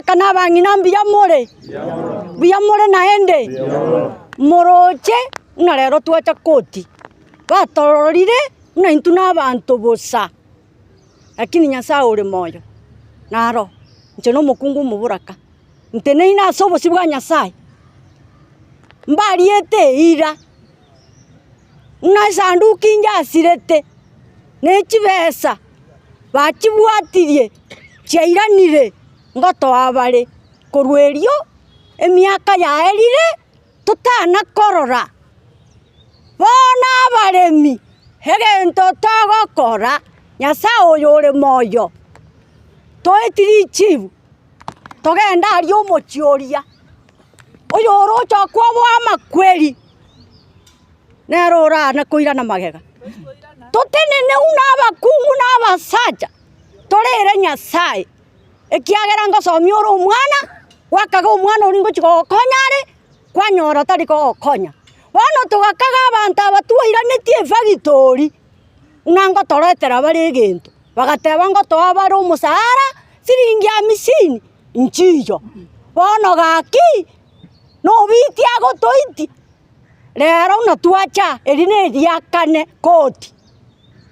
Muburaka n'abang'ina mbuya more naende moroche na rero twacha koti batororire na intu n'abantu bosa lakini Nyasaye uri moyo naro nche no mukungu Muburaka ntene ina sobosi bwa Nyasaye mbariete ira na sanduki njasirete nechibesa bakibwatirie chairanire ngoto abare korwerio emiaka yaerire tutana korora bona abaremi hegento togokora Nyasaye oyo ore moyo toetiri chibu togenda ari omochioria oyo orocha kwabo amakweri nerora na koirana magega totenene una abakungu n'abasaja torere Nyasaye ekiagera ngosomia oro omwana wakaga omwana oringo chigokonyare kwanyora tari kogokonya bono tugakaga abantu abatuiranetie efagitori nango toretera bari egento bagateba ngo toabara omusara siringi 50 nchiyo bono gaki no biti agotoiti rero na twacha erine riakane koti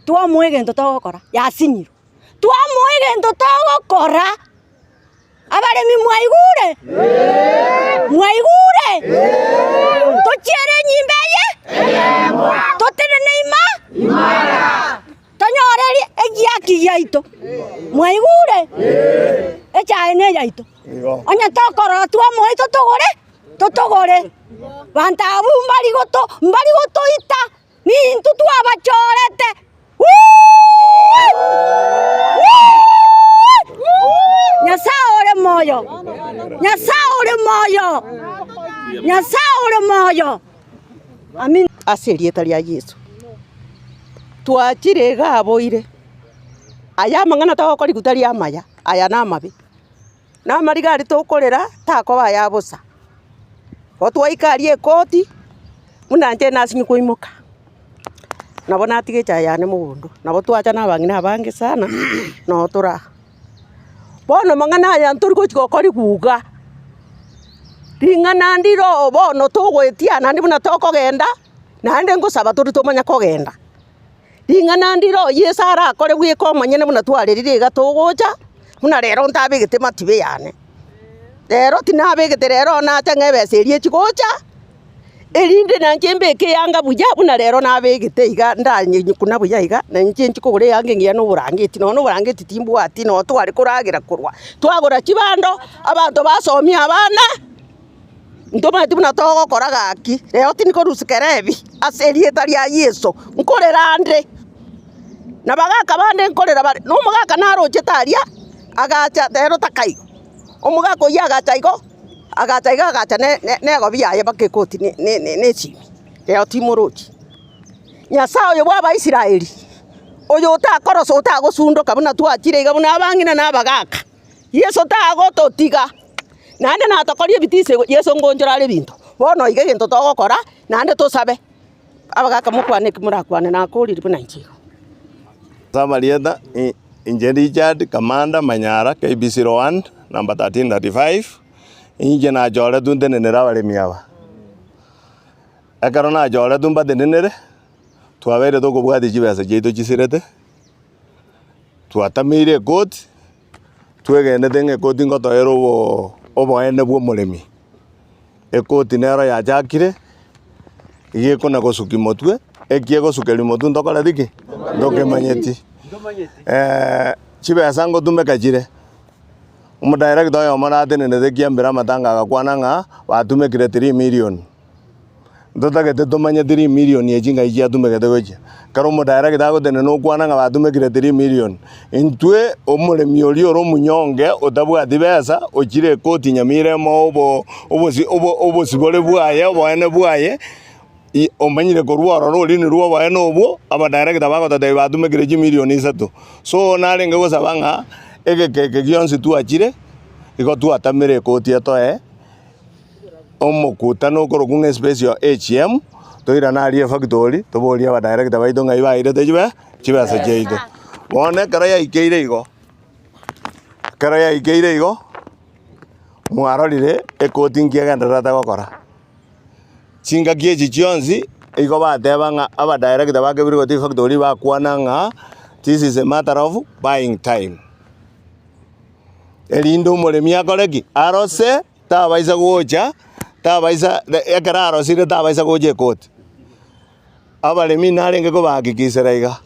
twamwegento togokora yasinyiro twamwegento togokora abaremi mwaigure tochiere nyimbaye totenene imara tanyoreri egiaki yaito mwaigure echaene yaito onya tokora twamwito totogore bantabu mbarigoto ita nintu twabachorete Nyasaye ore moyo amin aserieta ria Yesu twachire gaboire aya mang'ana togokori gutari amaya aya na mabe na marigari tokorera tako baya bosa otwaikarie koti munanje nasinyi kuimuka nabo natigecha yane mugundu nabo twacha n'abang'ina abange sana no tura bono mang'ana aya nturi gochigokori guga ring'ana ndiro bono tugwetia nandi buna tokogenda nande ngusaba turi tumanya kogenda ring'ana ndiro Yesu arakore gwika omanyene buna twarerire iga tugucha buna rero ntabigite matibe yane rero tinabigite rero nacha ng'ebeserie chigucha erinde nanje mbeke yanga buya buna rero nabigite iga ndanyikuna buya iga nanje nchikugure yange ngia no burangiti no burangiti timbwati no twari kuragira kurwa twagura kibando abantu basomia abana ntoma tibuna togokora gaki rero tiniko rusikerebi aserieta ria Yesu nkorera andre na bagaka bande nkorera bare no mugaka naroche taria agacha rero takaigo omugaka ya agacha nego biaye bakekoti ne chimi rero timorochi Nyasaye oyo bwa Israeli oyo utakoroso utagosundoka buna twachire iga buna abang'ina n'abagaka Yesu tagototiga nande natokorie bitise Yesu ngonjora ari bintu bono ige gento togokora nande tusabe abagaka mukwane kimurakwane na kuriri buna inchigo Samarieta Injeni Richard Kamanda Manyara KBC 1 number 1335 inje na jore dunde nenera baremi aba akaro na jore dumba denenere twabere tugubwati chibesa chito chisirete twatamire koti twegende tenge koti ngotoero oboene bwo muremi ekoti nero yachakire igiko na gosuki motwe ekie gosukeri motu ndokora diki ndokemanyeti chibesa ngotumeka chire umudirector yo marate nene kiambira matanga agakwana nga watumekire 3 million ndotagete tumanye 3 million yechinga ichi atumekete gocha karo umudirector agotene no kwana nga watumekire 3 million intwe omuremi ori oro munyonge otabwati besa ochire koti nyamire mo obo sibole bwaye oboene bwaye omanyire korwaro roli ni ruwa bae nobo aba director bagotete batumekire 1 million 3 so narenge gosabanga egekeke gionsi tuachire igo tuatamire koti etoe omokuta no korokunga space yo HM toira na arie factory toboria ba director baito ngai baire tejibe chibasa cheito bone karaya ikeire igo mwarorire ekoti nkiagenderete gokora chingaki echi chionsi igo bateba ng'a abadirector ba Kibirigoti factory bakwana ng'a this is a matter of buying time. Erinde omoremi akore ki arose tabaisa gocha tabaisa ekera arosire tabaisa gocha ekoti abaremi narenge kobahakikisera iga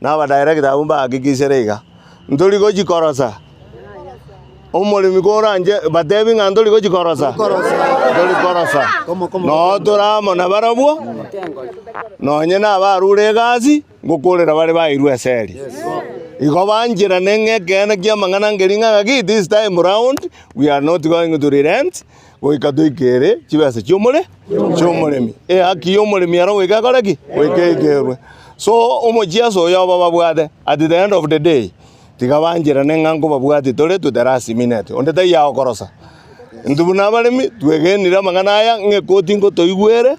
na abadirector abo bahakikisera iga ntori gochikorosa omoremi koranje batebi ng'a ntori gochikorosa ntori korosa no toramona barabwo nonye nabarure egasi ngokorera bare bairwe eseri igo banjira neng'ekene kia amang'ana ngeri ng'aki this time round we are not going to relent goika toikere chibesa chiomoremi haki y'omoremi aro goika ekore ki goika ekerwe so omochiaso oyo obo babwate at the end of the day tiga banjira neng'a nkobabwati tore to the last minute onde taiya okorosa ntubu nabaremi twegenire amang'ana aya ng'ekoti nkotoigwere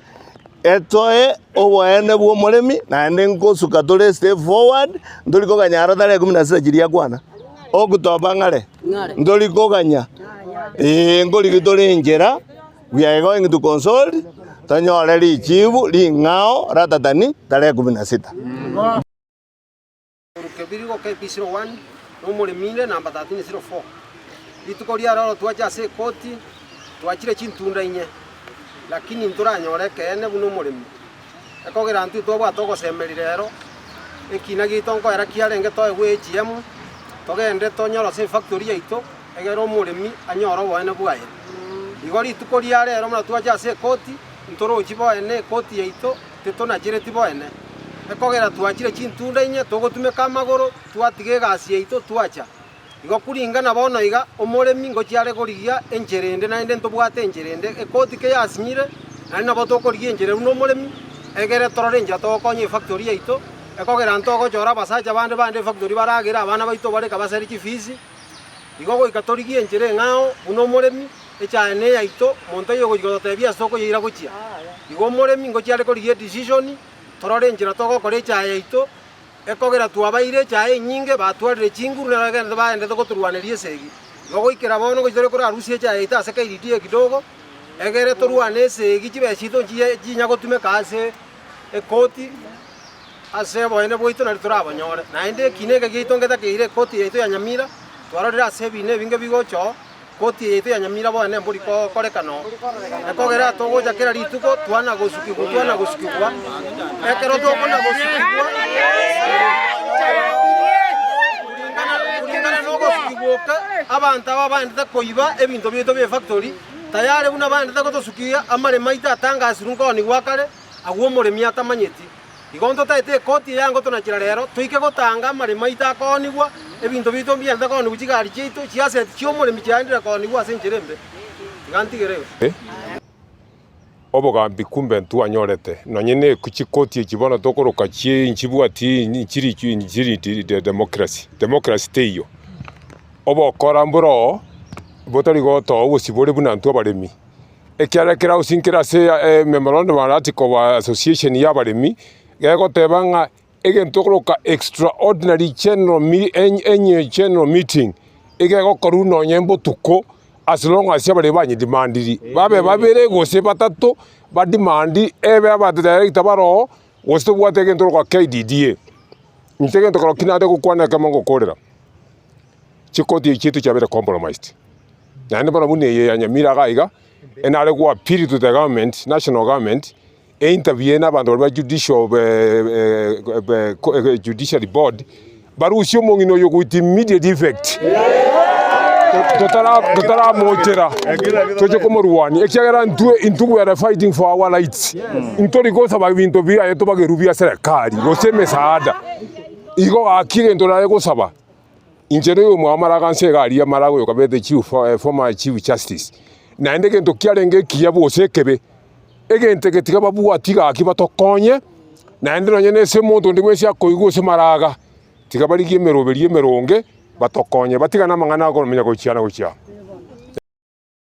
etoe oboene bwa omoremi naende nkosuka tore step forward ntori koganyaro tarehe 16 chiria kwana ogotoba ng'are ntori koganya nkorigi tore enchera we are going to consult tonyore richibu ring'ao ratatani tarehe 16 Kebirigo KP01 n'omoremire namba 1304 rituko riaroro twacha ase ekoti twachire chintunda inye lakini ntoranyore kene buno omoremi ekogera ntu tobwate ogosemerire rero ekina gitu nkoera kiarenge toe gwa AGM togende tonyorose efactory yaito egere omoremi anyora oboene bwaye igo rituko ria rero muna twacha ase ekoti ntorochi boene ekoti yaito titonachireti boene ekogera twachire chintunda inye togotumeka amagoro twatiga egasi yaito twacha igo kuringana bono iga omoremi ngochiare korigia encherende naende ntobwate encherende ekoti keyasinyire nari nabo tokorigia enchereru na omoremi egere torore enchera togokonya efactory yaito ekogera ntogochora abasacha bande efactory baragera abana baito bareka baseri chifisi igo goika torigia enchera eng'ao buna omoremi echaene yaito monto oyo gochigotebia soko yaira gochia igo omoremi ngochiare korigia decision torore enchera togokora echae yaito ekogera twabaire echae enyinge batwarire chinguru neragende baendete goturwaneria esegi igo goikera bono gochitore kora arusi echae yaito ase kairitie kidogo egere torwane esegi chibesito chinya gotumeka ase ekoti ase boene bwaito nari torabonyore naende ekine eke giaito ngetakeire ekoti yaito ya Nyamira twarorire ase ebine ebinge bigocho koti yaito ya Nyamira boene mbori korekano ekogera togocha kera rituko twana gosukigwa ekero tokona gosukigwa kuringana nogosukigwoka abantu aba bandete koiba ebinto byaito bya factory tayari buna bandete gotosukia amarema ita atangasirwa nkoni gwakare agwo omoremi atamanyeti igo ntotaete ekoti yango tonachira rero toike gotanga amarema ita akonigwa ebinto byaito byende konigwa chigari chiaito chiaseti chiomoremi chiandire konigwa ase encherembe iga ntigereyo obogambi kumbe ntwanyorete nonyene kuchikoti echibono tokoroka nchibwati nchiri democracy teiyo obokora mburo botari goto ogosibore buna ntu abaremi ekiarekera usinkira se memorandum article wa association ya abaremi gegoteba ng'a egentokoroka extraordinary general meeting egegokoru nonye mbotuko as long as abare banyidimandiri babe babere gose batatu badimandi ebe abadirector baro gose bwate gentoro kwa KDDA ntege ntokoro kinade gukwana kama ngokorera chikoti chitu chabere compromised na ande bana mune ye Nyamira gaiga enare kwa appeal to the government national government interview na bantu ba judiciary board barusio mongino yo with immediate effect Totara mochera toje komoruani ekiagera ntu we are fighting for our rights ntori gosa babinto bi ayeto bagerubia serikali goseme saada igo akire ntorare gosaba injero yo mwamara kanse gari ya marago yo kabete chief former chief justice na ndege nto kiarenge kiyabu osekebe egente getiga babu atiga akibatokonye na ndiro nyene se muntu ndimwe cia koigu se maraga tiga barigie meroberie meronge batokonye batigana mang'ana akoromenya gochiana gochia